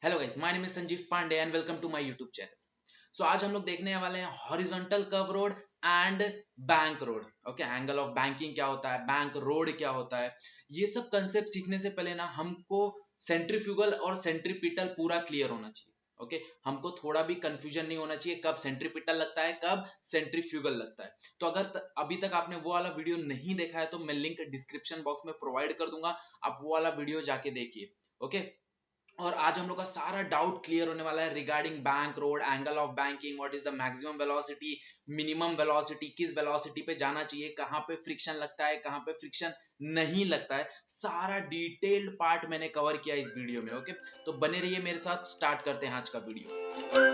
Hello guys, my name is Sanjeev Pandey and welcome to my YouTube channel. So आज हम लोग देखने वाले हैं horizontal curve road and bank road. Okay, angle of banking क्या होता है, बैंक रोड क्या होता है, ये सब कंसेप्ट सीखने से पहले ना हमको सेंट्रीफ्यूगल और सेंट्रीपिटल पूरा क्लियर होना चाहिए। ओके, हमको थोड़ा भी कंफ्यूजन नहीं होना चाहिए कब सेंट्रीपिटल लगता है, कब सेंट्रीफ्यूगल लगता है। तो अगर अभी तक आपने वो वाला वीडियो नहीं देखा है तो मैं लिंक डिस्क्रिप्शन बॉक्स में प्रोवाइड कर दूंगा, आप वो वाला वीडियो जाके देखिए। ओके, और आज हम लोग का सारा डाउट क्लियर होने वाला है regarding bank road, angle of banking, what is the maximum velocity, minimum velocity, किस वेलोसिटी पे जाना चाहिए, कहां पे फ्रिक्शन लगता है, कहां पे फ्रिक्शन नहीं लगता है। सारा डिटेल्ड पार्ट मैंने कवर किया इस वीडियो में। ओके, तो बने रहिए मेरे साथ, स्टार्ट करते हैं आज का वीडियो।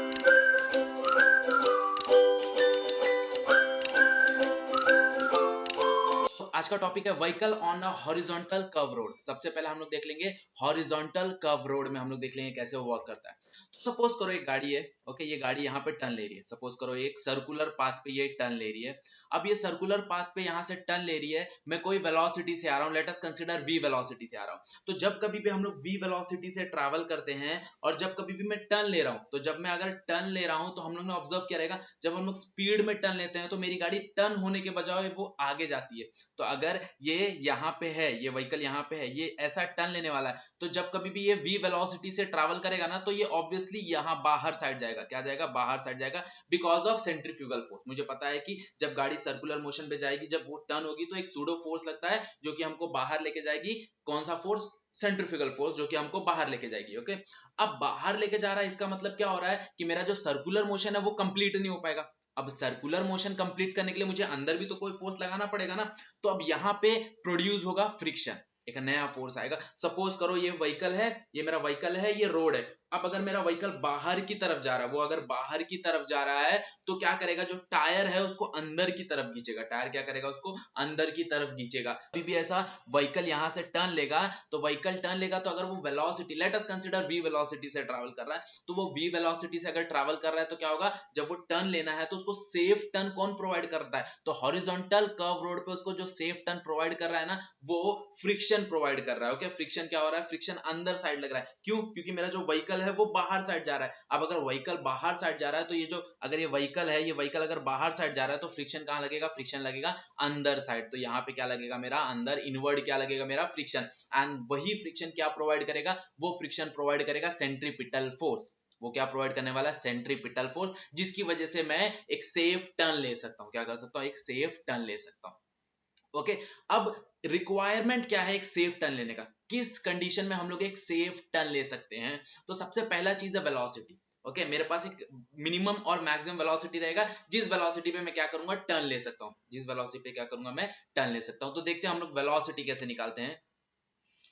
आज का टॉपिक है vehicle on a horizontal curve road. सबसे पहले हम लोग देख लेंगे हॉरिजॉन्टल कर्व रोड में हम लोग देख लेंगे कैसे वो वर्क करता है। तो सपोज करो एक गाड़ी है। ओके, ये गाड़ी यहाँ पे टर्न ले रही है। सपोज करो एक सर्कुलर पाथ पे ये टर्न ले रही है। अब ये सर्कुलर पाथ पे यहाँ से टर्न ले रही है, मैं कोई वेलोसिटी से आ रहा हूँ, let us consider v velocity से आ रहा हूँ। तो जब कभी भी हम लोग v वेलोसिटी से ट्रैवल करते हैं और जब कभी भी मैं टर्न ले रहा हूँ, तो जब मैं अगर टर्न ले रहा हूँ तो हम लोग ने ऑब्जर्व किया रहेगा, जब हम लोग स्पीड में टर्न लेते हैं तो मेरी गाड़ी टर्न होने के बजाय वो आगे जाती है। तो अगर ये यहाँ पे है, ये व्हीकल यहाँ पे है, ये ऐसा टर्न लेने वाला है, तो जब कभी भी ये v वेलोसिटी से ट्रैवल करेगा ना, तो ये ऑब्वियसली यहाँ बाहर साइड जाएगा। क्या जाएगा? बाहर साइड जाएगा, बिकॉज ऑफ सेंट्रीफ्यूगल फोर्स। मुझे पता है कि जब गाड़ी सर्कुलर मोशन पे जाएगी, जब वो टर्न होगी तो एक सूडो फोर्स लगता है जो कि हमको बाहर लेके जाएगी। कौन सा फोर्स? सेंट्रीफ्यूगल फोर्स, जो कि हमको बाहर लेके जाएगी। ओके, अब बाहर लेके जा रहा है, इसका मतलब क्या हो रहा है कि मेरा जो सर्कुलर मोशन है वो कंप्लीट नहीं हो पाएगा। अब सर्कुलर मोशन कंप्लीट करने के लिए मुझे अंदर भी तो कोई फोर्स लगाना पड़ेगा ना। तो अब यहाँ पे प्रोड्यूस होगा फ्रिक्शन, एक नया फोर्स आएगा। सपोज करो ये व्हीकल है, ये मेरा व्हीकल है, ये रोड है। अब अगर मेरा व्हीकल बाहर की तरफ जा रहा है, वो अगर बाहर की तरफ जा रहा है तो क्या करेगा? जो टायर है उसको अंदर की तरफ खींचेगा। टायर क्या करेगा? उसको अंदर की तरफ खींचेगा। अभी भी ऐसा व्हीकल यहां से टर्न लेगा, तो व्हीकल टर्न लेगा तो अगर वो velocity, let us consider v velocity से ट्रैवल कर रहा है, तो वो v वेलोसिटी से अगर ट्रैवल कर रहा है तो क्या होगा? जब वो टर्न लेना है तो उसको सेफ टर्न कौन प्रोवाइड करता है? तो हॉरिजॉन्टल कर्व रोड पे उसको जो सेफ टर्न प्रोवाइड कर रहा है ना, वो फ्रिक्शन प्रोवाइड कर रहा है। ओके, फ्रिक्शन क्या हो रहा है? फ्रिक्शन अंदर साइड लग रहा है। क्यों? क्योंकि मेरा जो व्हीकल है वो बाहर साइड जा रहा है। अब अगर व्हीकल बाहर साइड जा रहा है तो ये जो, अगर ये व्हीकल है, ये व्हीकल अगर बाहर साइड जा रहा है तो फ्रिक्शन कहां लगेगा? फ्रिक्शन लगेगा अंदर साइड। तो यहाँ पे क्या लगेगा मेरा? अंदर, इनवर्ड क्या लगेगा मेरा? फ्रिक्शन। एंड वही फ्रिक्शन क्या प्रोवाइड करेगा? वो फ्रिक्शन प्रोवाइड करेगा सेंट्रीपिटल फोर्स। वो क्या प्रोवाइड करने वाला है? सेंट्रीपिटल फोर्स, जिसकी वजह से मैं एक सेफ टर्न ले सकता हूं। क्या कर सकता हूं? एक सेफ टर्न ले सकता हूं। ओके, अब रिक्वायरमेंट क्या है एक सेफ टर्न लेने का? किस कंडीशन में हम लोग एक सेफ टर्न ले सकते हैं? तो सबसे पहला चीज है वेलोसिटी। ओके, मेरे पास एक मिनिमम और मैक्सिमम वेलोसिटी रहेगा, जिस वेलोसिटी पे मैं क्या करूंगा? टर्न ले सकता हूं। जिस वेलोसिटी पे क्या करूंगा? मैं टर्न ले सकता हूं। तो देखते हैं हम लोग वेलोसिटी कैसे निकालते हैं।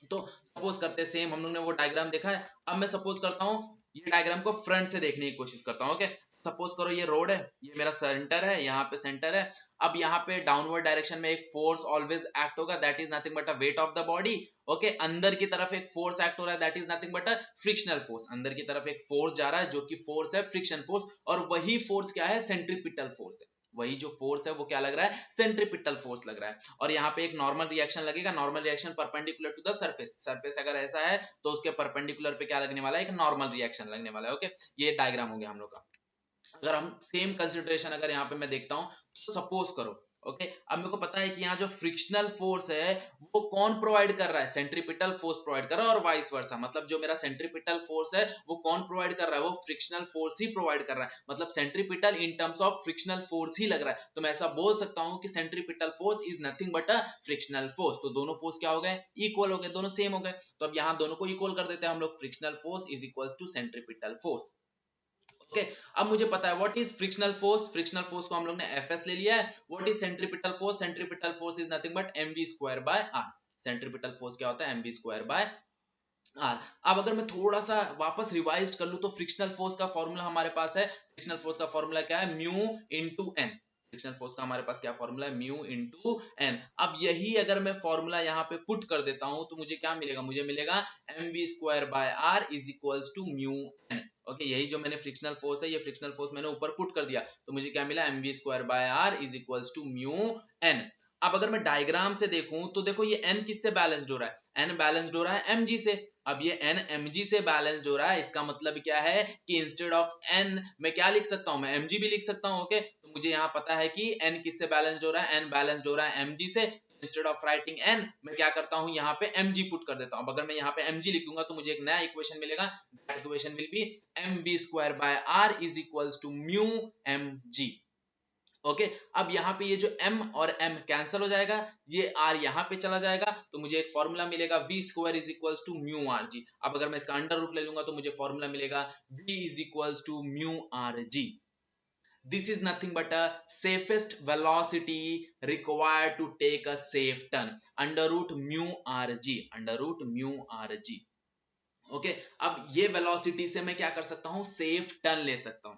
तो सपोज करते हैं, सेम हम लोग ने वो डायग्राम देखा है। अब मैं सपोज करता हूं, ये डायग्राम को फ्रंट से देखने की कोशिश करता हूं। ओके, सपोज करो ये रोड है, ये मेरा सेंटर है, यहाँ पे सेंटर है। अब यहाँ पे डाउनवर्ड डायरेक्शन में एक फोर्स ऑलवेज एक्ट होगा, that is nothing but a weight of the body. Okay, अंदर की तरफ एक फोर्स एक्ट हो रहा है, that is nothing but a frictional force. अंदर की तरफ एक फोर्स जा रहा है जो कि फोर्स है फ्रिक्शन फोर्स, और वही फोर्स क्या है? सेंट्रीपिटल फोर्स है। वही जो फोर्स है वो क्या लग रहा है? सेंट्रीपिटल फोर्स लग रहा है। और यहाँ पे एक नॉर्मल रिएक्शन लगेगा, normal reaction perpendicular to the surface. Surface अगर ऐसा है तो उसके परपेंडिकुलर पे क्या लगने वाला है? एक नॉर्मल रिएक्शन लगने वाला है। ओके, ये डायग्राम हो गया हम लोग का। अगर हम सेम कंसिडरेशन अगर यहाँ पे मैं देखता हूं, तो सपोज करो, ओके, अब मेरे को पता है कि यहाँ जो फ्रिक्शनल फोर्स है वो कौन प्रोवाइड कर रहा है? सेंट्रीपिटल फोर्स प्रोवाइड कर रहा है, और वाइस वर्सा। मतलब जो मेरा सेंट्रीपिटल फोर्स है वो कौन प्रोवाइड कर रहा है? वो फ्रिक्शनल फोर्स ही प्रोवाइड कर रहा है। मतलब centripetal in terms of frictional force ही लग रहा है। तो मैं ऐसा बोल सकता हूं कि centripetal force is nothing but a frictional force. तो दोनों फोर्स क्या हो गए? इक्वल हो गए, दोनों सेम हो गए। तो अब यहाँ दोनों को इक्वल कर देते हैं हम लोग। Frictional force is equal to centripetal force. Okay, अब मुझे पता है what is frictional force. Frictional force को हम लोग ने एफएस ले लिया है। What is centripetal force? Centripetal force is nothing but mv square by r. Centripetal force क्या होता है? mv square by r. अब अगर मैं थोड़ा सा वापस रिवाइज कर लूं, तो फ्रिक्शनल फोर्स का फॉर्मूला हमारे पास है। फ्रिक्शनल फोर्स का फॉर्मूला क्या है? Mu into n. Frictional force का हमारे पास क्या फॉर्मूला है? Mu into n. अब यही अगर मैं फॉर्मूला यहाँ पे पुट कर देता हूं तो मुझे क्या मिलेगा? मुझे मिलेगा mv square by r is equals to mu n. Okay, यही जो मैंने फ्रिक्शनल फोर्स है, ये फ्रिक्शनल फोर्स मैंने ऊपर पुट कर दिया, तो मुझे क्या मिला? mv square by r is equals to mu n. अब अगर मैं डायग्राम से देखूं तो देखो ये n किससे बैलेंस्ड हो रहा है? n बैलेंस्ड हो रहा है mg से। अब ये n mg से बैलेंस्ड हो रहा है, इसका मतलब क्या है कि इंस्टेड ऑफ n मैं क्या लिख सकता हूं, मैं mg भी लिख सकता हूं। ओके, तो मुझे यहाँ पता है कि n किससे बैलेंस्ड हो रहा है, n बैलेंस्ड हो रहा है mg से। इंस्टेड ऑफ राइटिंग n मैं क्या करता हूं, यहाँ पे mg पुट कर देता हूं। अगर मैं यहाँ पे mg लिख दूंगा तो मुझे एक नया इक्वेशन मिलेगा, that equation will be mv square by r is equals to mu mg। Okay, अब यहाँ पे ये जो m और m कैंसिल हो जाएगा, ये r यहाँ पे चला जाएगा, तो मुझे एक फॉर्मूला मिलेगा v square is equals to mu r g. अब अगर मैं इसका अंडर रूट ले लूंगा तो मुझे फॉर्मूला मिलेगा v is equals to mu r g. This is nothing but a safest velocity required to take a safe turn, under root mu rg, under root mu rg। Okay, अब ये velocity से मैं क्या कर सकता हूं, safe turn ले सकता हूं।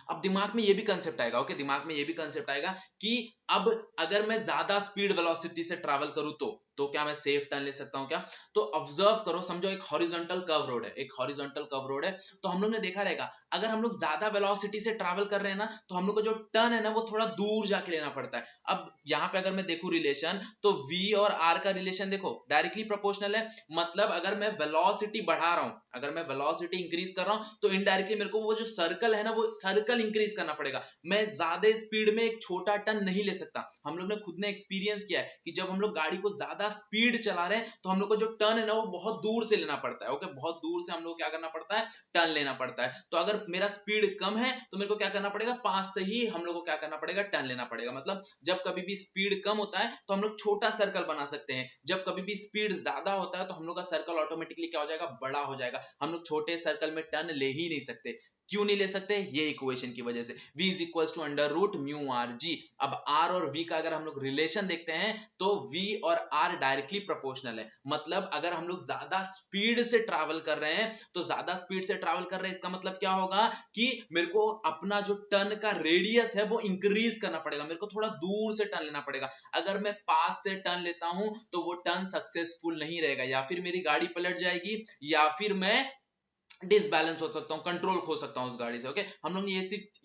अब दिमाग में ये भी कंसेप्ट आएगा, ओके, दिमाग में ये भी कंसेप्ट आएगा कि अब अगर मैं ज्यादा स्पीड वेलोसिटी से ट्रैवल करूं तो क्या मैं सेफ टर्न ले सकता हूं क्या? तो ऑब्जर्व करो, समझो एक हॉरिजॉन्टल कर्व रोड है, एक हॉरिजॉन्टल कर्व रोड है, तो हम लोग ने देखा रहेगा अगर हम लोग ज्यादा वेलोसिटी से ट्रैवल कर रहे हैं ना, तो हम लोग को जो टर्न है ना वो थोड़ा दूर जाके लेना पड़ता है। अब यहाँ पे अगर मैं देखूं रिलेशन, तो v और r का रिलेशन देखो डायरेक्टली प्रोपोर्शनल है। मतलब अगर मैं वेलोसिटी बढ़ा रहा हूं, अगर मैं वेलोसिटी इंक्रीज कर रहा हूं, तो इनडायरेक्टली मेरे को वो जो सर्कल है ना वो सर्कल इंक्रीज करना पड़ेगा। मैं ज्यादा स्पीड में एक छोटा टर्न नहीं ले सकता। हम लोग ने खुद ने एक्सपीरियंस किया है कि जब हम लोग गाड़ी को ज्यादा स्पीड चला रहे हैं तो हम लोग को जो टर्न है ना वो बहुत दूर से लेना पड़ता है। ओके, बहुत दूर से हम लोग क्या करना पड़ता है, टर्न लेना पड़ता है। तो अगर मेरा स्पीड कम है तो मेरे को क्या करना पड़ेगा, पास से ही हम लोग को क्या करना पड़ेगा, टर्न लेना पड़ेगा। मतलब जब कभी भी स्पीड कम होता है तो हम लोग छोटा सर्कल बना सकते हैं, जब कभी भी स्पीड ज्यादा होता है तो हम लोग का सर्कल ऑटोमेटिकली क्या हो जाएगा, बड़ा हो जाएगा। हम लोग छोटे सर्कल में टर्न ले ही नहीं सकते। क्यों नहीं ले सकते, ये इक्वेशन की वजह से, v is equal to under root mu r g. अब r और v का अगर हम लोग रिलेशन देखते हैं तो v और r डायरेक्टली प्रोपोर्शनल है। मतलब अगर हम लोग ज्यादा स्पीड से ट्रैवल कर रहे हैं तो ज्यादा स्पीड से ट्रैवल कर रहे हैं, इसका मतलब क्या होगा कि मेरे को अपना जो टर्न का रेडियस है वो इंक्रीज करना पड़ेगा, मेरे को थोड़ा दूर से टर्न लेना पड़ेगा। अगर मैं पास से टर्न लेता हूं तो वो टर्न सक्सेसफुल नहीं रहेगा, या फिर मेरी गाड़ी पलट जाएगी, या फिर मैं डिसबैलेंस हो सकता हूं, कंट्रोल खो सकता हूं उस गाड़ी से। ओके, हम लोग ने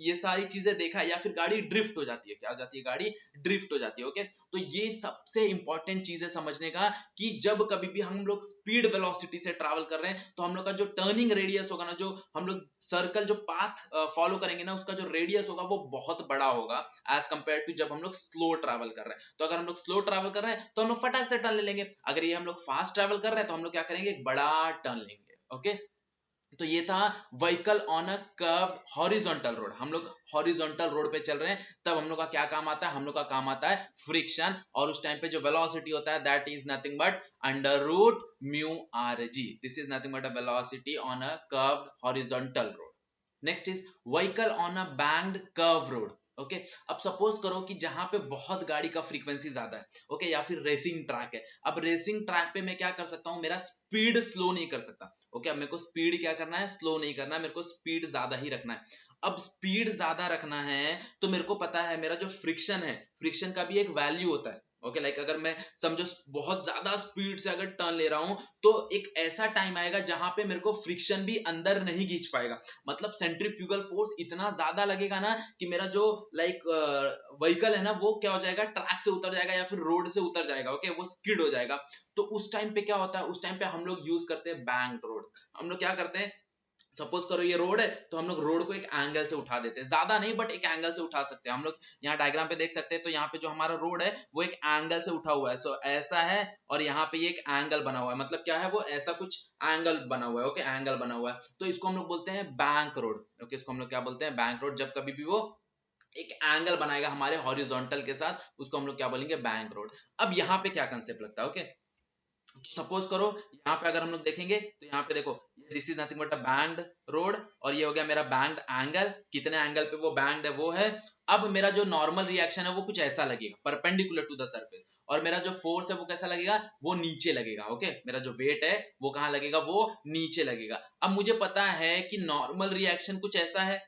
ये सारी चीजें देखा है। या फिर गाड़ी ड्रिफ्ट हो जाती है, क्या हो जाती है, गाड़ी ड्रिफ्ट हो जाती है। ओके, तो ये सबसे इंपॉर्टेंट चीज है समझने का कि जब कभी भी हम लोग स्पीड वेलोसिटी से ट्रैवल कर रहे हैं तो हम लोग का जो टर्निंग रेडियस होगा ना, जो हम लोग सर्कल जो पाथ फॉलो करेंगे ना, उसका जो रेडियस होगा वो बहुत बड़ा होगा एज कंपेयर टू जब हम लोग स्लो ट्रैवल कर रहे हैं। तो अगर हम लोग स्लो ट्रैवल कर रहे हैं तो हम लोग फटाक से टर्न ले लेंगे, अगर ये हम लोग फास्ट ट्रैवल कर रहे हैं तो हम लोग क्या करेंगे, एक बड़ा टर्न लेंगे। ओके, तो ये था vehicle on a curve horizontal road. हम लोग हॉरिजॉन्टल रोड पे चल रहे हैं, तब हम लोग का क्या काम आता है, हम लोग का काम आता है फ्रिक्शन, और उस टाइम पे जो वेलोसिटी होता है that is nothing but under root mu r g. This is nothing but a velocity on a curved horizontal road. Next is vehicle on a banked curve road. Okay, अब suppose करो कि जहां पे बहुत गाड़ी का फ्रीक्वेंसी ज्यादा है, ओके, या फिर रेसिंग ट्रैक है। अब रेसिंग ट्रैक पे मैं क्या कर सकता हूं, मेरा स्पीड स्लो नहीं कर सकता। ओके, अब मेरे को स्पीड क्या करना है, स्लो नहीं करना है, मेरे को स्पीड ज्यादा ही रखना है। अब स्पीड ज्यादा रखना है तो मेरे को पता है मेरा जो फ्रिक्शन है, फ्रिक्शन का भी एक वैल्यू होता है। ओके, लाइक अगर मैं समझो बहुत ज्यादा स्पीड से अगर टर्न ले रहा हूं तो एक ऐसा टाइम आएगा जहां पे मेरे को फ्रिक्शन भी अंदर नहीं खींच पाएगा। मतलब सेंट्रीफ्यूगल फोर्स इतना ज्यादा लगेगा ना कि मेरा जो लाइक व्हीकल है ना वो क्या हो जाएगा, ट्रैक से उतर जाएगा या फिर रोड से उतर जाएगा। ओके, वो स्किड हो जाएगा। तो उस टाइम पे क्या होता है, उस टाइम पे हम लोग यूज करते हैं बैंक्ड रोड। हम लोग क्या करते हैं, सपोज करो ये रोड है तो हम लोग रोड को एक एंगल से उठा देते हैं, ज्यादा नहीं बट एक एंगल से उठा सकते हैं। हम लोग यहाँ डायग्राम पे देख सकते हैं, तो यहाँ पे जो हमारा रोड है वो एक एंगल से उठा हुआ है। सो ऐसा है और यहाँ पे ये एक एंगल बना हुआ है, मतलब क्या है, वो ऐसा कुछ एंगल बना हुआ है। ओके, एंगल बना हुआ है, तो इसको हम लोग बोलते हैं बैंक रोड। ओके, इसको हम लोग क्या बोलते हैं, बैंक रोड। जब कभी भी वो एक एंगल बनाएगा हमारे हॉरिजॉन्टल के साथ, उसको हम लोग क्या बोलेंगे, बैंक रोड। अब यहाँ पे क्या कंसेप्ट लगता है, ओके, सपोज करो यहाँ पे अगर हम लोग देखेंगे तो यहाँ पे देखो this is nothing but a banked road, और ये हो गया मेरा बैंक्ड एंगल। कितने एंगल पे वो बैंक्ड है वो है। अब मेरा जो नॉर्मल रिएक्शन है वो कुछ ऐसा लगेगा परपेंडिकुलर टू द सरफेस, और मेरा जो फोर्स है वो कैसा लगेगा, वो नीचे लगेगा। ओके, मेरा जो वेट है वो कहाँ लगेगा, वो नीचे लगेगा। अब मुझे पता है कि नॉर्मल रिएक्शन कुछ ऐसा है।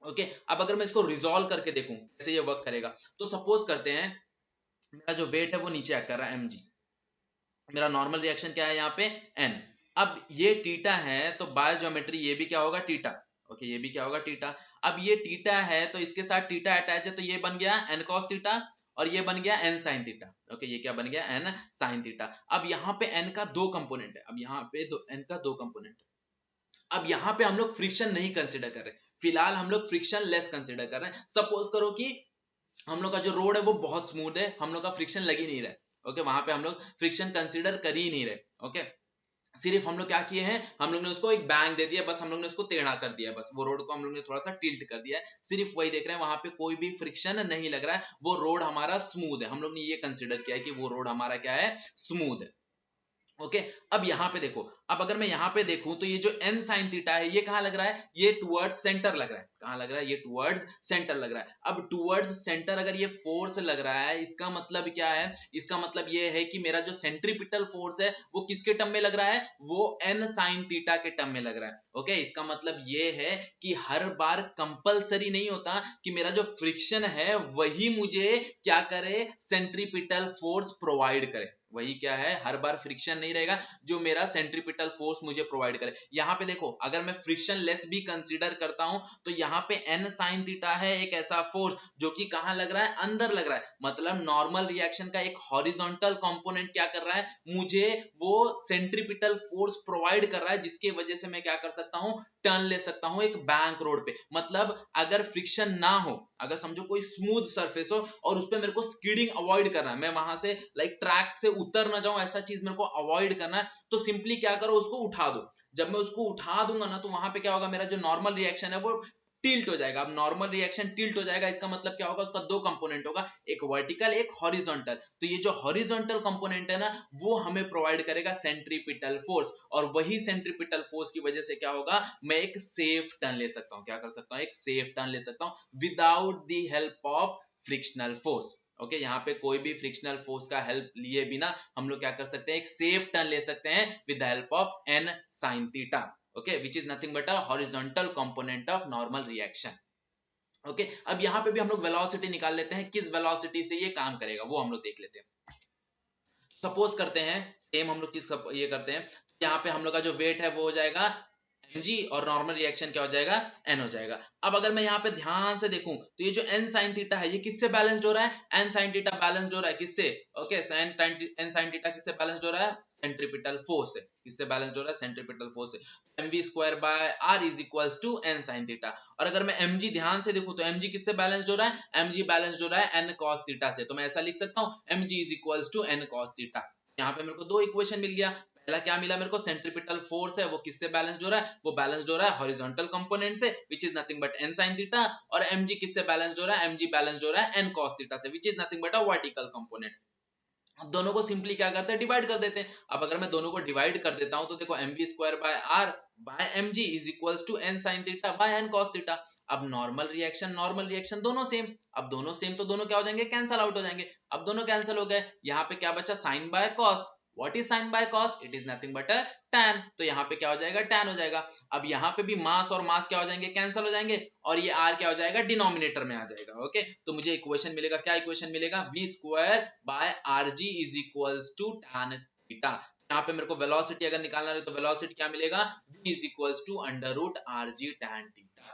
ओके, अब अगर मैं इसको रिजॉल्व करके देखूं कैसे ये वर्क करेगा, तो सपोज करते हैं मेरा जो वेट है वो नीचे एक्ट कर रहा है mg, मेरा नॉर्मल रिएक्शन क्या है यहाँ पे n। अब ये थीटा है तो बाय ज्योमेट्री ये भी क्या होगा, थीटा। ओके, ये भी क्या होगा, थीटा। अब ये थीटा है तो इसके साथ थीटा अटैच है तो ये बन गया n cos थीटा, और ये बन गया n sin थीटा। ओके, ये क्या बन गया n sin थीटा। अब यहाँ पे n का दो कंपोनेंट है, अब यहाँ पे n का दो कंपोनेंट है। अब यहाँ पे हम लोग फ्रिक्शन नहीं कंसिडर कर रहे, फिलहाल हम लोग फ्रिक्शन लेस कंसिडर कर रहे हैं। सपोज करो कि हम लोग का जो रोड है वो बहुत स्मूथ है, हम लोग का फ्रिक्शन लग ही नहीं रहा है। ओके, वहां पे हम लोग फ्रिक्शन कंसिडर कर ही नहीं रहे। ओके, सिर्फ हम लोग क्या किए हैं, हम लोग ने उसको एक बैंग दे दिया, बस हम लोग ने उसको टेढ़ा कर दिया, बस वो रोड को हम लोग ने थोड़ा सा टिल्ट कर दिया है, सिर्फ वही देख रहे हैं, वहां पे कोई भी फ्रिक्शन नहीं लग रहा है, वो रोड हमारा स्मूथ है। हम लोग ने ये कंसिडर किया है कि वो रोड हमारा क्या है, स्मूथ है। ओके, अब यहां पे देखो, अब अगर मैं यहां पे देखूं तो ये जो n sin थीटा है ये कहां लग रहा है, ये टुवर्ड्स सेंटर लग रहा है। कहां लग रहा है, ये टुवर्ड्स सेंटर लग रहा है। अब टुवर्ड्स सेंटर अगर ये फोर्स लग रहा है, इसका मतलब क्या है, इसका मतलब ये है कि मेरा जो सेंट्रीपिटल फोर्स है वो किसके टर्म में लग रहा है, वो n sin थीटा के टर्म में लग रहा है। ओके, इसका मतलब ये है कि हर बार कंपलसरी नहीं होता कि मेरा जो फ्रिक्शन है वही मुझे क्या करे, सेंट्रीपिटल फोर्स प्रोवाइड करे। वही क्या है, हर बार फ्रिक्शन नहीं रहेगा जो मेरा सेंट्रीपिटल फोर्स मुझे प्रोवाइड करे। यहां पे देखो, अगर मैं फ्रिक्शन लेस भी कंसीडर करता हूं तो यहां पे n sin थीटा है एक ऐसा फोर्स जो कि कहां लग रहा है, अंदर लग रहा है। मतलब नॉर्मल रिएक्शन का एक हॉरिजॉन्टल कंपोनेंट क्या कर रहा है, मुझे वो सेंट्रीपिटल फोर्स प्रोवाइड कर रहा है, जिसकी वजह से मैं क्या कर सकता हूं, टर्न ले सकता हूं एक बैंक रोड पे। मतलब अगर फ्रिक्शन ना हो, अगर समझो कोई स्मूथ सरफेस हो और उस पे मेरे को स्कीडिंग अवॉइड करना है, मैं वहां से लाइक ट्रैक से उतर ना जाऊं, ऐसा चीज मेरे को अवॉइड करना है, तो सिंपली क्या करो, उसको उठा दो। जब मैं उसको उठा दूंगा ना, तो वहां पे क्या होगा, मेरा जो नॉर्मल रिएक्शन है वो टिल्ट हो जाएगा। अब नॉर्मल रिएक्शन टिल्ट हो जाएगा, इसका मतलब क्या होगा, उसका दो कंपोनेंट होगा, एक वर्टिकल एक हॉरिजॉन्टल। तो ये जो हॉरिजॉन्टल कंपोनेंट है ना, वो हमें प्रोवाइड करेगा सेंट्रीपिटल फोर्स, और वही सेंट्रीपिटल फोर्स की वजह से क्या होगा, मैं एक सेफ टर्न ले सकता हूं। क्या कर सकता हूं, एक सेफ टर्न ले सकता हूं without the help of frictional force. Okay, यहाँ पे कोई भी फ्रिक्शनल फोर्स का हेल्प लिए बिना हम लोग क्या कर सकते हैं, एक सेफ टर्न ले सकते हैं with the help of n sin theta. Okay, which is nothing but a horizontal component of normal reaction. Okay, अब यहाँ पे भी हम लोग वेलोसिटी निकाल लेते हैं, किस वेलोसिटी से ये काम करेगा वो हम लोग देख लेते हैं। सपोज करते हैं, सेम हम लोग चीज ये करते हैं, यहाँ पे हम लोग का जो वेट है वो हो जाएगा mg, और नॉर्मल रिएक्शन क्या हो जाएगा, n हो जाएगा। अब अगर मैं यहाँ पे ध्यान से देखूं तो ये जो n sin थीटा है ये किससे बैलेंस्ड हो रहा है, n sin थीटा बैलेंस्ड हो रहा है किससे, ओके, n sin थीटा किससे बैलेंस्ड हो रहा है, सेंट्रीपिटल फोर्स से। किससे बैलेंस्ड हो रहा है, सेंट्रीपिटल फोर्स से। mv square by r is equals to n sin theta. और अगर मैं mg ध्यान से देखूं तो mg किससे बैलेंस्ड हो रहा है, mg बैलेंस्ड हो रहा है n cos थीटा से। तो मैं ऐसा लिख सकता हूं mg is equals to n cos theta. यहाँ पे मेरे को दो इक्वेशन मिल गया। पहला क्या मिला मेरे को, सेंट्रीपिटल फोर्स है वो किससे बैलेंस्ड हो रहा है, वो बैलेंस्ड हो रहा है हॉरिजॉन्टल कंपोनेंट से, विच is nothing but n sin theta. और mg किससे बैलेंस्ड हो रहा है, mg बैलेंस्ड हो रहा है n cos थीटा से, विच is nothing but a vertical component. अब दोनों को सिंपली क्या करते हैं, डिवाइड कर देते हैं। अब अगर मैं दोनों को डिवाइड कर देता हूं तो देखो mv square by r by mg is equals to n sin theta by n cos theta. अब नॉर्मल रिएक्शन दोनों सेम, अब दोनों सेम तो दोनों क्या हो जाएंगे, कैंसल आउट हो जाएंगे। अब दोनों कैंसिल हो गए, यहाँ पे क्या बचा, sine by cos. What is sine by cos, it is nothing but a tan। तो यहाँ पे क्या हो जाएगा, tan हो जाएगा। अब यहाँ पे भी मास और मास क्या हो जाएंगे, कैंसिल हो जाएंगे, और ये r क्या हो जाएगा, डिनोमिनेटर में आ जाएगा। ओके, तो मुझे इक्वेशन मिलेगा, क्या इक्वेशन मिलेगा, v square by rg is equals to tan theta. यहाँ पे मेरे को वेलोसिटी अगर निकालना है तो वेलोसिटी क्या मिलेगा, v is equals to under root rg tan theta.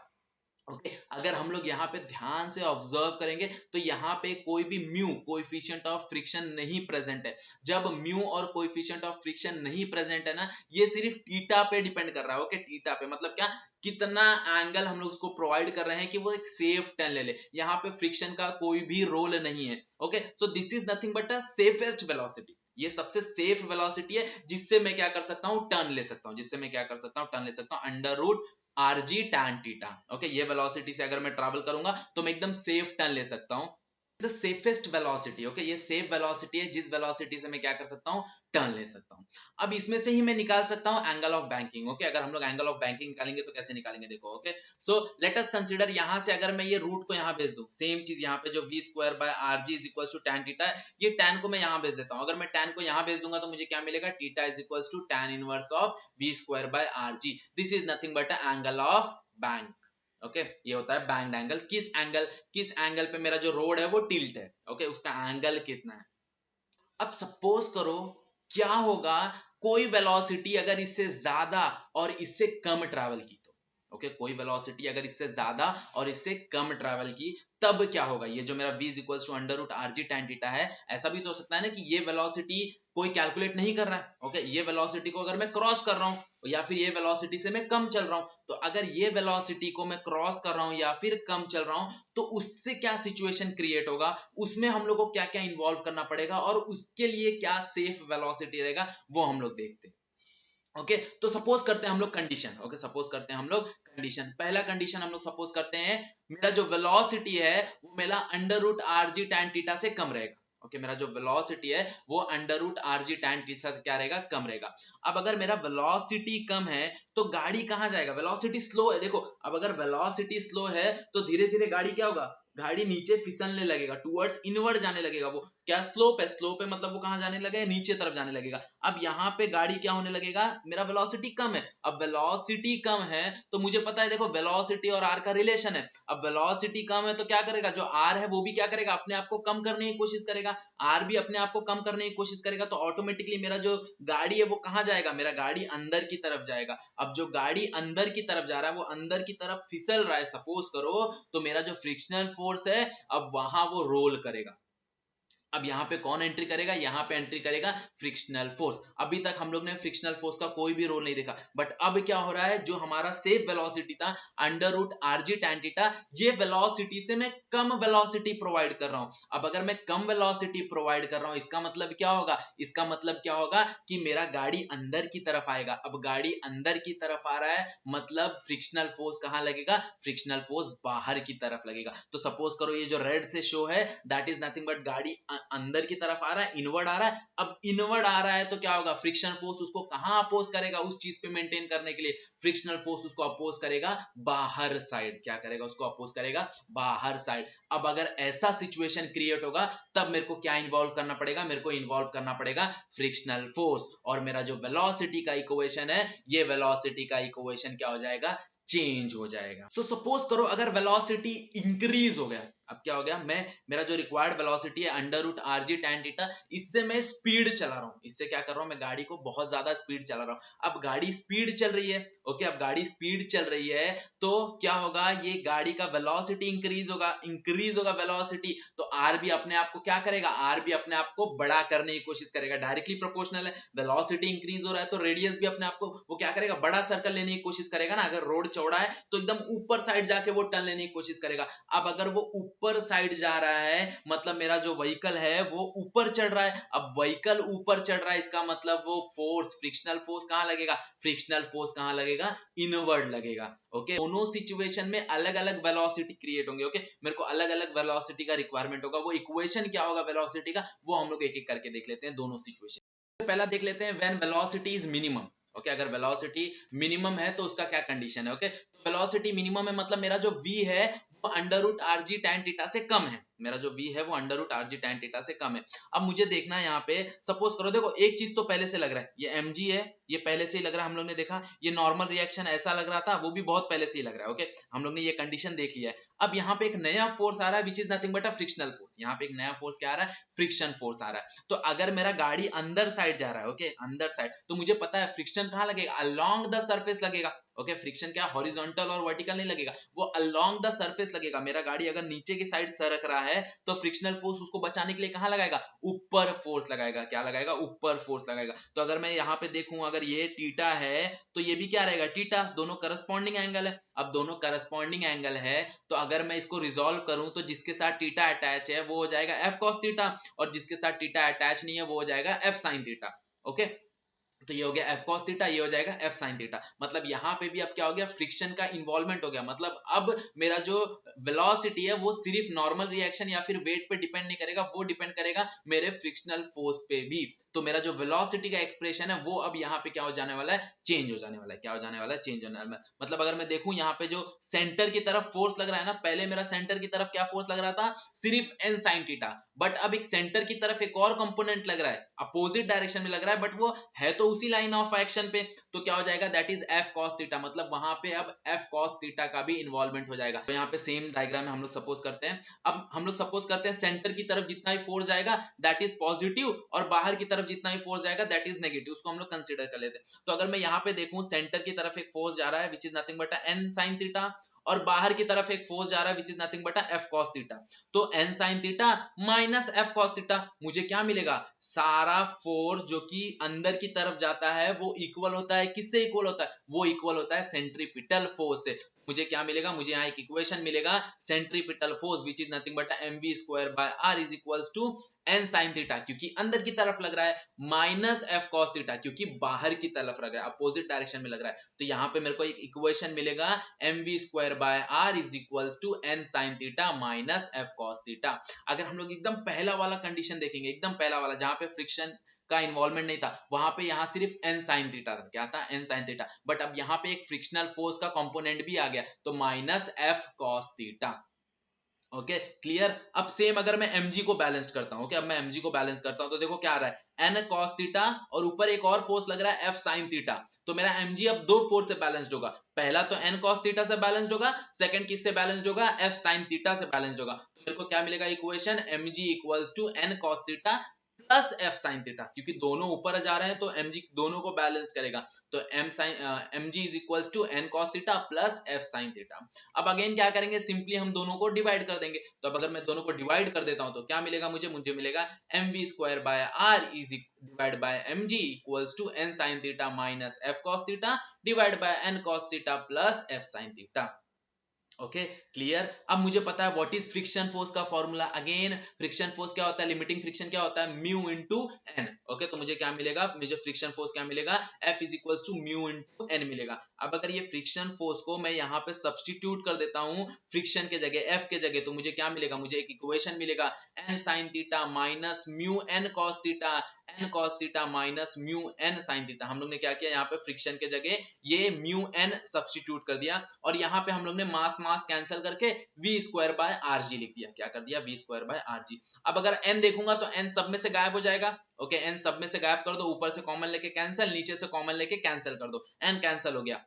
Okay, अगर हम लोग यहाँ पे ध्यान से ऑब्जर्व करेंगे तो यहाँ पे कोई भी म्यू कोएफिशिएंट ऑफ फ्रिक्शन नहीं प्रेजेंट है। जब म्यू और कोएफिशिएंट ऑफ फ्रिक्शन नहीं प्रेजेंट है ना, ये सिर्फ थीटा पे डिपेंड कर रहा है। ओके, थीटा पे मतलब क्या, कितना एंगल हम लोग उसको प्रोवाइड कर रहे हैं कि वो एक सेफ टर्न ले ले। यहाँ पे फ्रिक्शन का कोई भी रोल नहीं है। Okay, so this is nothing but a safest velocity. ये सबसे सेफ वेलोसिटी है जिससे मैं क्या कर सकता हूँ, टर्न ले सकता हूँ, जिससे मैं क्या कर सकता हूँ, टर्न ले सकता हूँ under root rg tan theta. Okay, ये वेलोसिटी से अगर मैं ट्रैवल करूंगा तो मैं एकदम सेफ टर्न ले सकता हूं। द सेफेस्ट वेलोसिटी, ओके, ये सेफ वेलोसिटी है जिस वेलोसिटी से मैं क्या कर सकता हूं, टर्न ले सकता हूं। अब इसमें से ही मैं निकाल सकता हूं एंगल ऑफ बैंकिंग। ओके, अगर हम लोग एंगल ऑफ बैंकिंग निकालेंगे तो कैसे निकालेंगे, देखो। Okay, so let us consider, यहां से अगर मैं ये रूट को यहां भेज दूं, सेम चीज यहाँ पे जो v square by rg is equals to tan theta है, ये tan को मैं यहां भेज देता हूं। अगर मैं tan को यहां भेज दूंगा तो मुझे क्या मिलेगा, theta is equals to tan inverse of v square by rg। This is nothing but a angle of bank. Okay, ये होता है बैंड एंगल। किस एंगल पे मेरा जो रोड है वो टिल्ट है। ओके, उसका एंगल कितना है। अब सपोज करो क्या होगा, कोई वेलोसिटी अगर इससे ज्यादा और इससे कम ट्रैवल की तो ओके कोई वेलोसिटी अगर इससे ज्यादा और इससे कम ट्रैवल की, तब क्या होगा, ये जो मेरा v is equal to under root r g tan theta है, ऐसा भी तो हो सकता है ना कि ये वेलोसिटी कोई कैलकुलेट नहीं कर रहा है, ओके ये वेलोसिटी को अगर मैं क्रॉस कर रहा हूं या फिर ये वेलोसिटी से मैं कम चल रहा हूं, तो अगर ये वेलोसिटी को मैं क्रॉस कर रहा हूं या फिर कम चल रहा हूं, तो उससे क्या सिचुएशन क्रिएट होगा, उसमें हम लोग को क्या क्या इन्वॉल्व करना पड़ेगा और उसके लिए क्या सेफ वेलोसिटी रहेगा, वो हम लोग देखते हैं। ओके तो सपोज करते हैं हम लोग कंडीशन, ओके सपोज करते हैं हम लोग कंडीशन, पहला कंडीशन हम लोग सपोज करते हैं मेरा जो वेलोसिटी है वो मेरा under root r g tan theta से कम रहेगा। ओके मेरा जो वेलोसिटी है वो under root r g tan theta से क्या रहेगा, कम रहेगा। अब अगर मेरा वेलोसिटी कम है तो गाड़ी कहां जाएगा, वेलोसिटी स्लो है, देखो अब अगर वेलोसिटी स्लो है तो धीरे धीरे गाड़ी क्या होगा, गाड़ी नीचे फिसलने लगेगा, टुवर्ड्स इनवर्ड जाने लगेगा। वो क्या स्लोप है, स्लोप है मतलब वो कहां जाने लगेगा, नीचे तरफ जाने लगेगा। अब यहाँ पे गाड़ी क्या होने लगेगा, मेरा वेलोसिटी कम है, अब वेलोसिटी कम है तो मुझे पता है देखो वेलोसिटी और आर का रिलेशन है, अब वेलोसिटी कम है तो क्या करेगा, जो आर है वो भी क्या करेगा, अपने आप को कम करने की कोशिश करेगा, आर भी अपने आप को कम करने की कोशिश करेगा, तो ऑटोमेटिकली मेरा जो गाड़ी है वो कहां जाएगा, मेरा गाड़ी अंदर की तरफ जाएगा। अब जो गाड़ी अंदर की तरफ जा रहा है वो अंदर की तरफ फिसल रहा है सपोज करो, तो मेरा जो फ्रिक्शनल फोर्स है अब वहां वो रोल करेगा। अब यहाँ पे कौन एंट्री करेगा, यहाँ पे एंट्री करेगा फ्रिक्शनल फोर्स। अभी तक हम लोग ने फ्रिक्शनल फोर्स का कोई भी रोल नहीं देखा, बट अब क्या हो रहा है, जो हमारा सेफ वेलोसिटी था under root r g tan theta, ये वेलोसिटी से मैं कम वेलोसिटी प्रोवाइड कर रहा हूं। अब अगर मैं कम वेलोसिटी प्रोवाइड कर रहा हूं इसका मतलब क्या होगा, इसका मतलब क्या होगा कि मेरा गाड़ी अंदर की तरफ आएगा। अब गाड़ी अंदर की तरफ आ रहा है मतलब फ्रिक्शनल फोर्स कहां लगेगा, फ्रिक्शनल फोर्स बाहर की तरफ लगेगा। तो सपोज करो ये जो रेड से शो है दैट इज नथिंग बट गाड़ी अंदर की तरफ आ रहा है, इनवर्ड आ रहा है। अब इनवर्ड आ रहा है तो क्या होगा, फ्रिक्शन फोर्स उसको कहां अपोज करेगा, उस चीज पे मेंटेन करने के लिए फ्रिक्शनल फोर्स उसको अपोज करेगा बाहर साइड, क्या करेगा, उसको अपोज करेगा बाहर साइड। अब अगर ऐसा सिचुएशन क्रिएट होगा तब मेरे को क्या इन्वॉल्व करना पड़ेगा, मेरे को इन्वॉल्व करना पड़ेगा फ्रिक्शनल फोर्स, और मेरा जो वेलोसिटी का इक्वेशन है ये वेलोसिटी का इक्वेशन क्या हो जाएगा, चेंज हो जाएगा। सो सपोज करो अगर वेलोसिटी इंक्रीज हो गया, अब क्या हो गया, मैं मेरा जो रिक्वायर्ड वेलोसिटी है under root r g tan theta, इससे मैं स्पीड चला रहा हूं, इससे क्या कर रहा हूं, मैं गाड़ी को बहुत ज्यादा स्पीड चला रहा हूं। अब गाड़ी स्पीड चल रही है, ओके अब गाड़ी स्पीड चल रही है तो क्या होगा, ये गाड़ी का वेलोसिटी इंक्रीज होगा वेलोसिटी, तो आर भी अपने आप को क्या करेगा, आर भी अपने आप को बड़ा करने की कोशिश करेगा, डायरेक्टली प्रोपोर्शनल है, वेलोसिटी इंक्रीज हो रहा है तो रेडियस भी अपने आप को वो क्या करेगा, बड़ा सर्कल लेने की कोशिश करेगा ना। अगर रोड चौड़ा है तो एकदम ऊपर साइड जाके वो टर्न लेने की कोशिश करेगा। अब अगर वो ऊपर साइड जा रहा है मतलब मेरा जो व्हीकल है वो ऊपर चढ़ रहा है, अब व्हीकल ऊपर चढ़ रहा है इसका मतलब वो फोर्स, फ्रिक्शनल फोर्स कहां लगेगा, फ्रिक्शनल फोर्स कहां लगेगा, इनवर्ड लगेगा। ओके दोनों सिचुएशन में अलग अलग वेलोसिटी क्रिएट होंगे। ओके मेरे को अलग अलग वेलोसिटी का रिक्वायरमेंट होगा, वो इक्वेशन क्या होगा वेलोसिटी का वो हम लोग एक एक करके देख लेते हैं दोनों सिचुएशन। पहला देख लेते हैं when velocity is minimum. Okay अगर वेलोसिटी मिनिमम है तो उसका क्या कंडीशन है, ओके तो वेलोसिटी मिनिमम है मतलब मेरा जो v है वो under root r g tan theta से कम है, मेरा जो v है वो under root r g tan theta से कम है। अब मुझे देखना है यहाँ पे सपोज करो, देखो एक चीज तो पहले से लग रहा है, ये mg है, ये पहले से ही लग रहा है, हम लोग ने देखा ये नॉर्मल रिएक्शन ऐसा लग रहा था वो भी बहुत पहले से ही लग रहा है। ओके हम लोग ने ये कंडीशन देख लिया है। अब यहाँ पे एक नया फोर्स आ रहा है which is nothing but a frictional force, यहाँ पे एक नया फोर्स क्या आ रहा है, फ्रिक्शन फोर्स आ रहा है। तो अगर मेरा गाड़ी अंदर साइड जा रहा है, ओके अंदर साइड, तो मुझे पता है फ्रिक्शन कहां लगेगा, अलोंग द सरफेस लगेगा। ओके फ्रिक्शन क्या हॉरिजॉन्टल और वर्टिकल नहीं लगेगा, वो अलोंग द सरफेस लगेगा। मेरा गाड़ी अगर नीचे की साइड सरक रहा है तो फ्रिक्शनल फोर्स उसको बचाने के लिए कहां लगाएगा, ऊपर फोर्स लगाएगा, क्या लगाएगा, ऊपर फोर्स लगाएगा। तो अगर मैं यहाँ पे देखूं अगर ये थीटा है तो ये भी क्या रहेगा, थीटा, दोनों करस्पॉन्डिंग एंगल है। अब दोनों करस्पॉन्डिंग एंगल है तो अगर मैं इसको रिजोल्व करूं तो जिसके साथ थीटा अटैच है वो हो जाएगा एफ कॉस थीटा, और जिसके साथ थीटा अटैच नहीं है वो हो जाएगा एफ साइन थीटा। ओके तो ये हो गया एफ कॉस थीटा, ये हो जाएगा एफ साइन थीटा। मतलब यहाँ पे भी अब क्या हो गया, फ्रिक्शन का इन्वॉल्वमेंट हो गया। मतलब अब मेरा जो वेलोसिटी है वो सिर्फ नॉर्मल रिएक्शन या फिर वेट पे डिपेंड नहीं करेगा, वो डिपेंड करेगा मेरे फ्रिक्शनल फोर्स पे भी। तो मेरा जो वेलोसिटी का एक्सप्रेशन है वो अब यहाँ पे क्या हो जाने वाला है, चेंज हो जाने वाला है। क्या हो जाने वाला है, चेंज होने वाला है। मतलब अगर मैं देखूं यहाँ पे जो सेंटर की तरफ फोर्स लग रहा है ना, पहले मेरा सेंटर की तरफ क्या फोर्स लग रहा था, सिर्फ एन साइन थीटा, बट अब एक सेंटर की तरफ एक और कंपोनेंट लग रहा है, अपोजिट डायरेक्शन में लग रहा है, बट वो है तो उसी लाइन ऑफ एक्शन पे, तो क्या हो जाएगा, that is F cos theta, मतलब वहां पे अब एफ कॉस थीटा का भी इन्वॉल्वमेंट हो जाएगा। तो यहाँ पे सेम डायग्राम में हम लोग सपोज करते हैं, अब हम लोग सपोज करते हैं सेंटर की तरफ जितना भी फोर्स जाएगा दैट इज पॉजिटिव, और बाहर की तरफ जितना भी फोर्स जाएगा दैट इज नेगेटिव, उसको हम लोग कंसीडर कर लेते हैं। तो अगर मैं यहाँ पे देखूं सेंटर की तरफ एक फोर्स जा रहा है which is nothing but N sine theta, और बाहर की तरफ एक फोर्स जा रहा है which is nothing but F cos theta, तो N sine theta minus F cos theta, मुझे क्या मिलेगा, सारा फोर्स जो कि अंदर की तरफ जाता है वो इक्वल होता है, किससे इक्वल होता है, वो इक्वल होता है सेंट्रीपिटल फोर्स से। मुझे क्या मिलेगा, मुझे यहाँ एक इक्वेशन मिलेगा, centripetal force which is nothing but mv square by r is equals to n sin theta, क्योंकि अंदर की तरफ लग रहा है, माइनस f cos थीटा क्योंकि बाहर की तरफ लग रहा है, अपोजिट डायरेक्शन में लग रहा है। तो यहाँ पे मेरे को एक इक्वेशन मिलेगा mv square by r is equals to n sin theta minus f cos theta. अगर हम लोग एकदम पहला वाला कंडीशन देखेंगे, एकदम पहला वाला जहां पे फ्रिक्शन का इन्वॉल्वमेंट नहीं था, वहां पे यहां सिर्फ n sin थीटा था, क्या था, n sin थीटा, बट अब यहां पे एक फ्रिक्शनल फोर्स का कंपोनेंट भी आ गया, तो minus f cos theta. Okay clear. अब सेम अगर मैं mg को बैलेंस करता हूं, अब मैं mg को बैलेंस करता हूं तो देखो क्या आ रहा है, n cos थीटा और ऊपर एक और फोर्स लग रहा है f sin थीटा, तो मेरा mg अब दो फोर्स से बैलेंस्ड होगा, पहला तो n cos थीटा से बैलेंस्ड होगा, सेकंड किससे बैलेंस्ड होगा, f sin थीटा से बैलेंस्ड होगा। तो मेरे को क्या मिलेगा equation, mg equals to n cos theta plus f sin theta, क्योंकि दोनों ऊपर जा रहे हैं तो mg दोनों को बैलेंस करेगा, तो mg is equals to n cos theta plus f sin theta. अब अगेन क्या करेंगे, सिंपली हम दोनों को डिवाइड कर देंगे, तो अब अगर मैं दोनों को डिवाइड कर देता हूं तो क्या मिलेगा मुझे मिलेगा mv square by r is divide by mg equals to n sin theta minus f cos theta divide by n cos theta plus f sin theta. Okay clear. अब मुझे पता है व्हाट इज फ्रिक्शन फोर्स का formula, again friction force क्या होता है, limiting friction क्या होता है, म्यू इनटू एन। ओके तो मुझे क्या मिलेगा, मुझे फ्रिक्शन फोर्स क्या मिलेगा, F is equals to mu into n मिलेगा। अब अगर ये फ्रिक्शन फोर्स को मैं यहाँ पे सब्स्टिट्यूट कर देता हूँ फ्रिक्शन के जगह, F के जगह, तो मुझे क्या मिलेगा, मुझे एक इक्वेशन मिलेगा n sin theta minus mu n cos theta, n cos theta minus mu n sin theta. हम लोग ने क्या किया, यहाँ पे फ्रिक्शन के जगह ये म्यू n सब्स्टिट्यूट कर दिया, और यहाँ पे हम लोग ने मास मास कैंसिल करके v square by R G लिख दिया, क्या कर दिया, v square by are g. अब अगर n देखूंगा तो n सब में से गायब हो जाएगा, ओके n सब में से गायब कर दो, ऊपर से कॉमन लेके कैंसिल, नीचे से कॉमन लेके कैंसिल कर दो, n कैंसिल हो गया।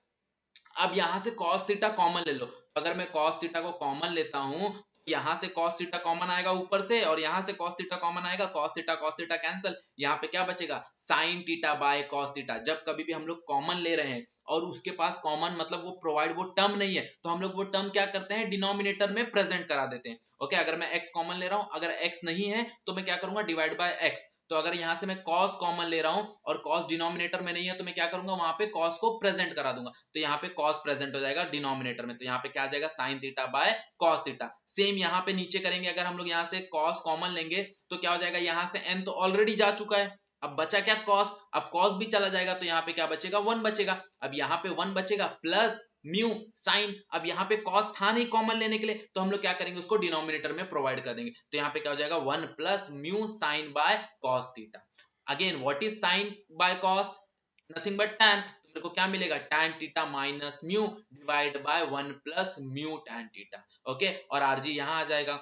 अब यहां से cos थीटा कॉमन ले लो, तो अगर मैं cos थीटा को कॉमन लेता हूं, यहां से cos थीटा कॉमन आएगा ऊपर से, और यहां से cos थीटा कॉमन आएगा, cos थीटा कैंसिल, यहाँ पे क्या बचेगा, sin theta bye cos theta. जब कभी भी हम लोग कॉमन ले रहे हैं और उसके पास कॉमन मतलब वो प्रोवाइड वो टर्म नहीं है, तो हम लोग वो टर्म क्या करते हैं, डिनोमिनेटर में प्रेजेंट करा देते हैं। ओके अगर मैं x कॉमन ले रहा हूं, अगर x नहीं है तो मैं क्या करूंगा, डिवाइड बाय x। तो अगर यहां से मैं cos कॉमन ले रहा हूं और cos डिनोमिनेटर में नहीं है, तो मैं क्या करूंगा, वहां पे cos को प्रेजेंट करा दूंगा, तो यहाँ पे cos प्रेजेंट हो जाएगा डिनोमिनेटर में, तो यहाँ पे क्या आ जाएगा, sin theta bye cos theta. Same यहाँ पे नीचे करेंगे, अगर हम लोग यहाँ से cos कॉमन लेंगे तो क्या हो जाएगा, यहाँ से n तो ऑलरेडी जा चुका है, अब बचा क्या, cos, अब cos भी चला जाएगा, तो यहाँ पे क्या बचेगा, 1 बचेगा। अब यहाँ पे 1 बचेगा प्लस म्यू साइन, अब यहाँ पे cos था नहीं कॉमन लेने के लिए, तो हम लोग क्या करेंगे, उसको डिनोमिनेटर में प्रोवाइड कर देंगे, तो यहाँ पे क्या हो जाएगा, 1 plus mu sine by cos theta. Again what is sine by cos, nothing but tan, तो मेरे को क्या मिलेगा, tan theta minus mu divide by 1 plus mu tan theta. Okay और आरजी यहाँ आ जाएगा।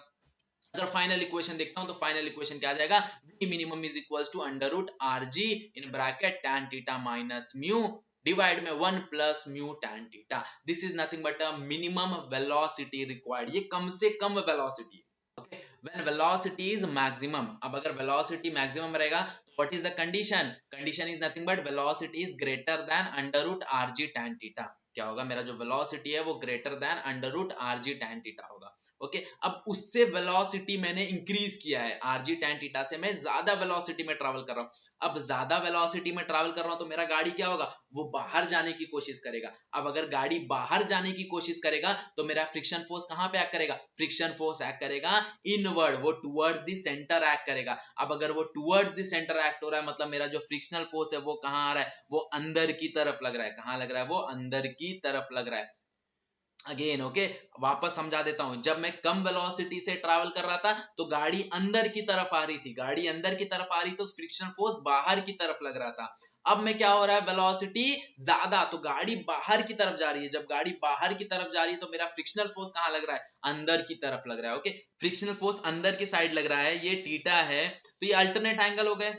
अगर फाइनल इक्वेशन देखता हूं तो फाइनल इक्वेशन क्या आ जाएगा, v minimum is equals to under root r g in bracket tan theta minus mu divide में 1 plus mu tan theta. This is nothing but a minimum velocity required, ये कम से कम velocity. okay when velocity is maximum, अब अगर velocity maximum रहेगा तो what is the condition, condition is nothing but velocity is greater than under root rg tan theta। क्या होगा, मेरा जो वेलोसिटी है वो greater than under root RG tan theta होगा। ओके अब उससे वेलोसिटी मैंने इंक्रीज किया है, आरजी tan थीटा से मैं ज्यादा वेलोसिटी में ट्रैवल कर रहा हूं। अब ज्यादा वेलोसिटी में ट्रैवल कर रहा हूं तो मेरा गाड़ी क्या होगा, वो बाहर जाने की कोशिश करेगा। अब अगर गाड़ी बाहर जाने की कोशिश करेगा तो मेरा फ्रिक्शन फोर्स कहां पे एक्ट करेगा, फ्रिक्शन फोर्स एक्ट करेगा इनवर्ड, वो टुवर्ड्स द सेंटर एक्ट करेगा। अब अगर वो टुवर्ड्स द सेंटर एक्ट हो रहा है, मतलब मेरा जो फ्रिक्शनल फोर्स है वो कहां आ रहा है, वो अंदर की तरफ लग रहा है, कहां लग रहा है, वो अंदर की तरफ लग रहा है। अगेन ओके वापस समझा देता हूं, जब मैं कम वेलोसिटी से ट्रैवल कर रहा था तो गाड़ी अंदर की तरफ आ रही थी, गाड़ी अंदर की तरफ आ रही तो फ्रिक्शन फोर्स बाहर की तरफ लग रहा था। अब में क्या हो रहा है, वेलोसिटी ज्यादा, तो गाड़ी बाहर की तरफ जा रही है, जब गाड़ी बाहर की तरफ जा रही है तो मेरा फ्रिक्शनल फोर्स कहां लग रहा है, अंदर की तरफ लग रहा है। ओके फ्रिक्शनल फोर्स अंदर की साइड लग रहा है, ये थीटा है, तो ये अल्टरनेट एंगल हो गए।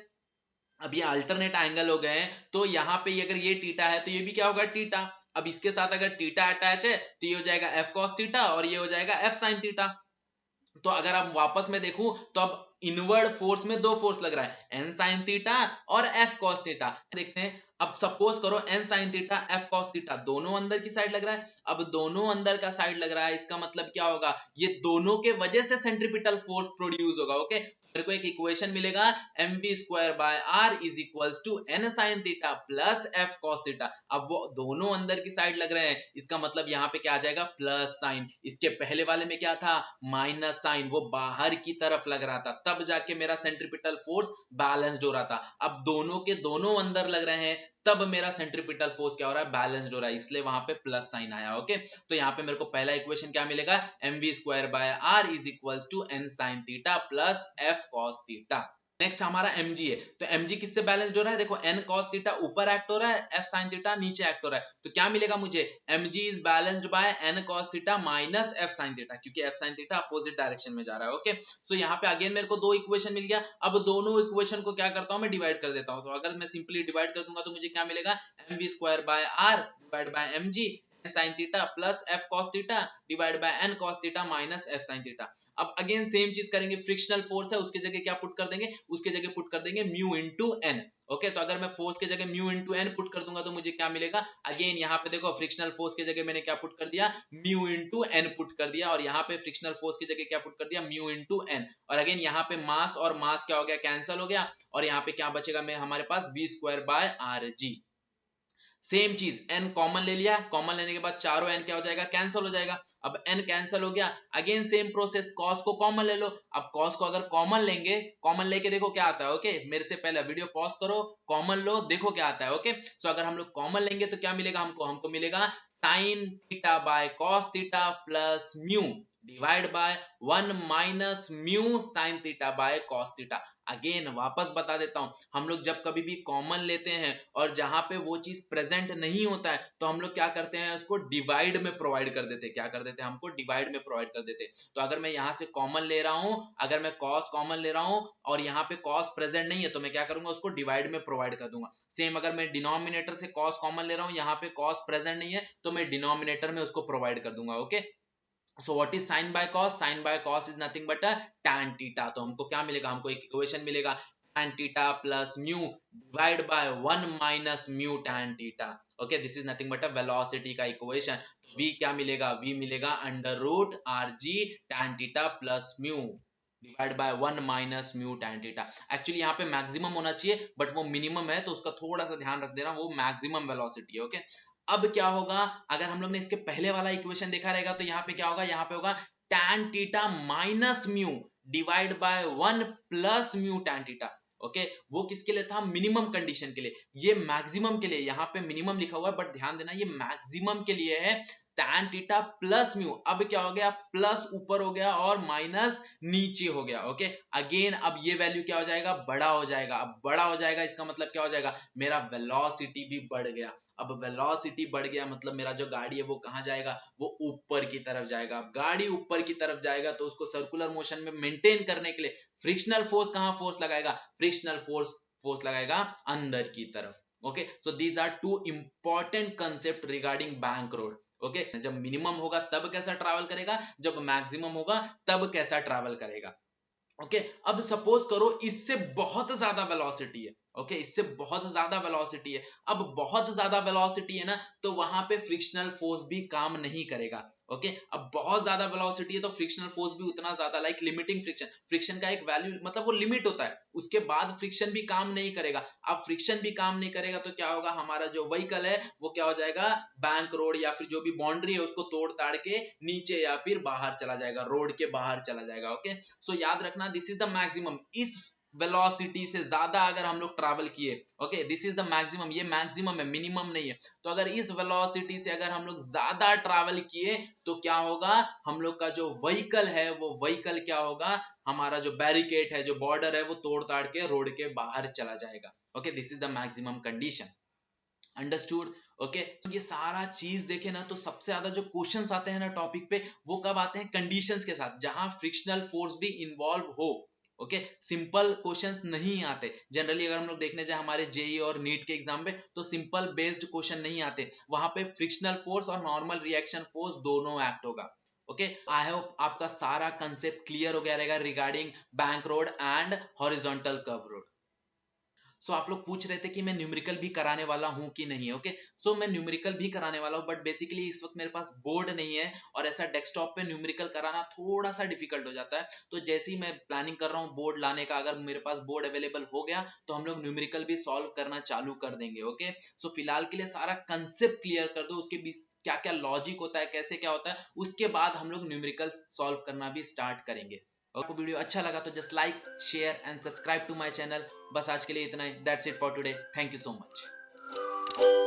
अब ये अल्टरनेट एंगल हो गए हैं, तो यहाँ पे अगर ये टीटा है तो ये भी क्या होगा टीटा। अब इसके साथ अगर टीटा अटैच है तो ये हो जाएगा एफ कॉस थीटा और ये हो जाएगा एफ साइन थीटा। तो अगर आप वापस में देखूं तो अब इनवर्ड फोर्स में दो फोर्स लग रहा है, एन साइन थीटा और एफ कॉस थीटा। देखते हैं, अब सपोज करो n sine theta f cos theta दोनों अंदर की साइड लग रहा है। अब दोनों अंदर का साइड लग रहा है, इसका मतलब क्या होगा, ये दोनों के वजह से सेंट्रीपिटल फोर्स प्रोड्यूस होगा। ओके, मेरे को एक इक्वेशन मिलेगा mv square by r is equals to n sine theta plus f cos theta. अब वो दोनों अंदर की साइड लग रहे हैं, इसका मतलब यहाँ पे क्या आ जाएगा प्लस साइन। इसके पहले वाले में क्या था माइनस साइन, वो बाहर की तरफ लग रहा था, तब जाके मेरा सेंट्रीपिटल फोर्स बैलेंस्ड हो रहा था। अब दोनों के दोनों अंदर लग रहे हैं, तब मेरा सेंट्रीपिटल फोर्स क्या हो रहा है बैलेंस्ड हो रहा है, इसलिए वहां पे प्लस साइन आया। ओके, तो यहाँ पे मेरे को पहला इक्वेशन क्या मिलेगा, mv square by r is equals to n sine theta plus f cos theta. Next हमारा mg है, तो mg किससे बैलेंस्ड हो रहा है, देखो n cos थीटा ऊपर एक्ट हो रहा है, f sin थीटा नीचे एक्ट हो रहा है, तो क्या मिलेगा मुझे mg is balanced bye n cos theta minus f sin theta, क्योंकि f sin theta opposite direction में जा रहा है। ओके, सो यहाँ पे अगेन मेरे को दो इक्वेशन मिल गया। अब दोनों इक्वेशन को क्या करता हूँ मैं डिवाइड कर देता हूँ, तो अगर मैं सिंपली डिवाइड कर दूंगा तो मुझे क्या मिलेगा mv square by r divide by mg sin theta plus f cos theta divide by n cos theta minus f sin theta. अब अगेन सेम चीज करेंगे, फ्रिक्शनल फोर्स है उसके जगह क्या पुट कर देंगे, उसके जगह पुट कर देंगे म्यू इनटू n। ओके, तो अगर मैं फोर्स के जगह म्यू इनटू n पुट कर दूंगा तो मुझे क्या मिलेगा, अगेन यहाँ पे देखो फ्रिक्शनल फोर्स के जगह मैंने क्या पुट कर दिया म्यू इनटू n पुट कर दिया, और यहाँ पे फ्रिक्शनल फोर्स की जगह क्या पुट कर दिया म्यू इनटू n। और अगेन यहाँ पे मास और मास क्या हो गया कैंसिल हो गया, और यहाँ पे क्या बचेगा मैं हमारे पास v square by R G. Same चीज n कॉमन ले लिया, कॉमन लेने के बाद चारों n क्या हो जाएगा कैंसिल हो जाएगा। अब n कैंसिल हो गया, अगेन सेम प्रोसेस cos को कॉमन ले लो। अब cos को अगर कॉमन लेंगे, कॉमन लेके देखो क्या आता है। ओके, मेरे से पहले वीडियो पॉज करो, कॉमन लो, देखो क्या आता है। ओके, सो अगर हम लोग कॉमन लेंगे तो क्या मिलेगा हमको, हमको मिलेगा sine theta by cos theta plus mu divide by 1 minus mu sine theta by cos theta. Again वापस बता देता हूं, हम लोग जब कभी भी कॉमन लेते हैं और जहां पे वो चीज प्रेजेंट नहीं होता है तो हम लोग क्या करते हैं उसको डिवाइड में प्रोवाइड कर देते हैं, क्या कर देते हैं हमको डिवाइड में प्रोवाइड कर देते हैं। तो अगर मैं यहाँ से कॉमन ले रहा हूं, अगर मैं कॉस कॉमन ले रहा हूं और यहाँ पे कॉस प्रेजेंट नहीं है तो मैं क्या करूंगा उसको डिवाइड में प्रोवाइड कर दूंगा। सेम अगर मैं डिनोमिनेटर से कॉस कॉमन ले रहा हूं, यहाँ पे कॉस प्रेजेंट नहीं है तो मैं डिनोमिनेटर में उसको प्रोवाइड कर दूंगा। Okay, so what is sin by cos, sin by cos is nothing but a tan theta। तो हमको क्या मिलेगा, हमको एक इक्वेशन मिलेगा tan theta plus mu divide by 1 minus mu tan theta। Okay, this is nothing but a velocity का equation. v क्या मिलेगा, v मिलेगा under root r g tan theta plus mu divide by 1 minus mu tan theta. Actually यहाँ पे maximum होना चाहिए but वो minimum है, तो उसका थोड़ा सा ध्यान रख देना, वो मैक्सिमम वेलोसिटी है। ओके, अब क्या होगा, अगर हम लोग ने इसके पहले वाला इक्वेशन देखा रहेगा तो यहाँ पे क्या होगा, यहाँ पे होगा tan theta minus mu divide by 1 plus mu tan theta. Okay, वो किसके लिए था, मिनिमम कंडीशन के लिए, ये मैक्सिमम के लिए। यहाँ पे मिनिमम लिखा हुआ है बट ध्यान देना ये मैक्सिमम के लिए है, tan थीटा प्लस म्यू। अब क्या हो गया, प्लस ऊपर हो गया और माइनस नीचे हो गया। ओके, अगेन अब ये वैल्यू क्या हो जाएगा, बड़ा हो जाएगा। अब बड़ा हो जाएगा इसका मतलब क्या हो जाएगा, मेरा वेलोसिटी भी बढ़ गया। अब वेलोसिटी बढ़ गया मतलब मेरा जो गाड़ी है वो कहाँ जाएगा, वो ऊपर की तरफ जाएगा। अब गाड़ी ऊपर की तरफ जाएगा तो उसको सर्कुलर मोशन में मेंटेन करने के लिए फ्रिक्शनल फोर्स कहाँ फोर्स लगाएगा, फ्रिक्शनल फोर्स फोर्स लगाएगा अंदर की तरफ। Okay, so these are two important concept regarding bank road. Okay, जब मिनिमम होगा तब कैसा ट्रैवल करेगा, जब मैक्सिमम होगा तब कैसा ट्रैवल करेगा। ओके, अब सपोज करो इससे बहुत ज्यादा वेलोसिटी है। ओके, इससे बहुत ज्यादा वेलोसिटी है। अब बहुत ज्यादा वेलोसिटी है ना, तो वहां पे फ्रिक्शनल फोर्स भी काम नहीं करेगा। ओके, अब बहुत ज्यादा वेलोसिटी है तो फ्रिक्शनल फोर्स भी उतना ज्यादा, लाइक लिमिटिंग फ्रिक्शन, फ्रिक्शन का एक वैल्यू मतलब वो लिमिट होता है, उसके बाद फ्रिक्शन भी काम नहीं करेगा। अब फ्रिक्शन भी काम नहीं करेगा तो क्या होगा, हमारा जो व्हीकल है वो क्या हो जाएगा, बैंक रोड या फिर जो भी बाउंड्री है उसको तोड़ ताड़ के नीचे या फिर बाहर चला जाएगा, रोड के बाहर चला जाएगा। ओके, सो याद रखना दिस इज द मैक्सिमम। इस वेलोसिटी से ज्यादा अगर हम लोग ट्रैवल किए, okay this is the maximum, ये मैक्सिमम है मिनिमम नहीं है। तो अगर इस वेलोसिटी से अगर हम लोग ज्यादा ट्रैवल किए तो क्या होगा, हम लोग का जो व्हीकल है वो व्हीकल क्या होगा, हमारा जो बैरिकेड है, जो बॉर्डर है वो तोड़ ताड़ के रोड के बाहर चला जाएगा। Okay, this is the maximum condition. Understood. Okay, तो ये सारा चीज देखे ना तो सबसे ज्यादा जो क्वेश्चंस आते हैं ना टॉपिक पे, वो कब आते हैं, कंडीशंस के साथ, जहां फ्रिक्शनल फोर्स भी इन्वॉल्व हो। ओके सिंपल क्वेश्चंस नहीं आते जनरली। अगर हम लोग देखने जाए हमारे जेई और नीट के एग्जाम पे तो सिंपल बेस्ड क्वेश्चन नहीं आते, वहां पे फ्रिक्शनल फोर्स और नॉर्मल रिएक्शन फोर्स दोनों एक्ट होगा। ओके आई होप आपका सारा कंसेप्ट क्लियर हो गया रहेगा regarding bank road and horizontal curve road. So आप लोग पूछ रहे थे कि मैं न्यूमेरिकल भी कराने वाला हूं कि नहीं। ओके सो मैं न्यूमेरिकल भी कराने वाला हूं, बट बेसिकली इस वक्त मेरे पास बोर्ड नहीं है और ऐसा डेस्कटॉप पे न्यूमेरिकल कराना थोड़ा सा डिफिकल्ट हो जाता है। तो जैसे ही मैं प्लानिंग कर रहा हूँ बोर्ड लाने का, अगर मेरे पास बोर्ड अवेलेबल हो गया तो हम लोग न्यूमेरिकल भी सॉल्व करना चालू कर देंगे। ओके सो फिलहाल के लिए सारा कंसेप्ट क्लियर कर दो, उसके बीच क्या क्या लॉजिक होता है, कैसे क्या होता है, उसके बाद हम लोग न्यूमेरिकल सॉल्व करना भी स्टार्ट करेंगे। आपको वीडियो अच्छा लगा तो just like share and subscribe to my channel. बस आज के लिए इतना ही। That's it for today. Thank you so much.